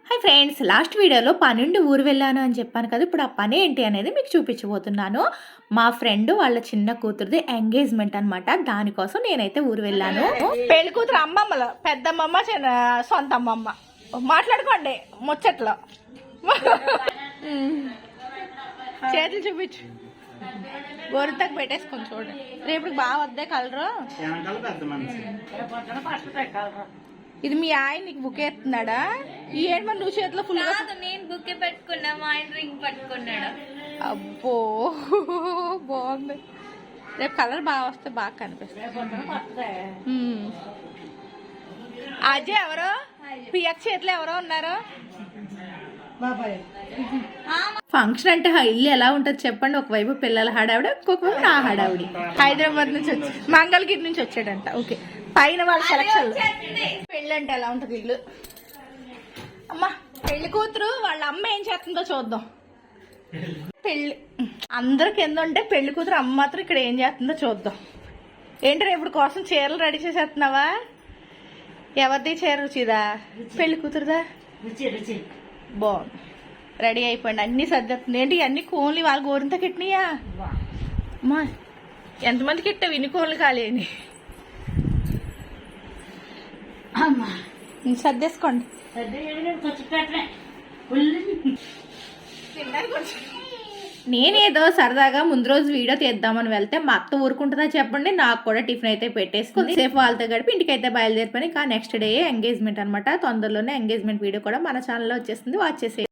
Hi friends, last వీడియోలో పని నుండి ఊరు వెళ్ళాను అని చెప్పాను కదా. ఇప్పుడు ఆ పని ఏంటి అనేది మీకు చూపించబోతున్నాను. మా ఫ్రెండ్ వాళ్ళ చిన్న కూతురుది ఎంగేజ్మెంట్ అనమాట. దానికోసం నేనైతే ఊరు వెళ్ళాను. పెళ్లి కూతురు అమ్మమ్మలో పెద్దమ్మమ్మ సొంత అమ్మమ్మ మాట్లాడుకోండి ముచ్చట్లో. చేతులు చూపించు, గోరుతకు పెట్టేసుకొని చూడండి. రేపు బాగా వద్దే కలరు. ఇది మీ ఆయన నీకు బుక్ ఎత్తున్నాడా? ఈ ఏడు మరి నువ్వు చేతిలో ఫుల్ నేను బుక్ పెట్టుకున్నా, మా ఆయన రింగ్ పట్టుకున్నాడు. అబ్బో బాగుంది. రేపు కలర్ బాగా వస్తే బాగా కనిపిస్తుంది. అజయ్ ఎవరో పిఎక్ చేతిలో ఎవరో ఉన్నారు. ఫంక్షన్ అంటే ఇల్లు ఎలా ఉంటుంది చెప్పండి. ఒకవైపు పిల్లల హడావిడ, ఇంకొక వైపు నా హడావిడి. హైదరాబాద్ నుంచి వచ్చి మంగళగిరి నుంచి వచ్చాడంట. ఓకే, పైన వాళ్ళ సెలక్షన్. పెళ్ళి అంటే ఎలా ఉంటుంది ఇల్లు. అమ్మా పెళ్లి కూతురు వాళ్ళ అమ్మ ఏం చేస్తుందో చూద్దాం. పెళ్లి అందరికి ఏందంటే పెళ్లి కూతురు అమ్మ మాత్రం ఇక్కడ ఏం చేస్తుందో చూద్దాం. ఏంటి రేపు కోసం చీరలు రెడీ చేసేస్తున్నావా? ఎవరిది చీర? రుచిదా? పెళ్లి కూతురుదా? బాగుంది, రెడీ అయిపోయింది. అన్ని సర్దేస్తుంది. ఏంటి అన్ని కోన్లు వాళ్ళ గోరింత కిట్నియా? అమ్మా ఎంతమంది కిట్టావు ఇన్ని కోన్లు ఖాళీ అని? సర్దేసుకోండి. నేనేదో సరదాగా ముందు రోజు వీడియో తీద్దామని వెళ్తే మా అత్త ఊరుకుంటుందా చెప్పండి. నాకు కూడా టిఫిన్ అయితే పెట్టేసుకుంది. సేఫ్ వాళ్ళతో గడిపి ఇంటికైతే బయలుదేరిపోయి. నెక్స్ట్ డే ఎంగేజ్మెంట్ అనమాట. తొందరలోనే ఎంగేజ్మెంట్ వీడియో కూడా మన ఛానల్లో వచ్చేస్తుంది, వాచ్ చేసే.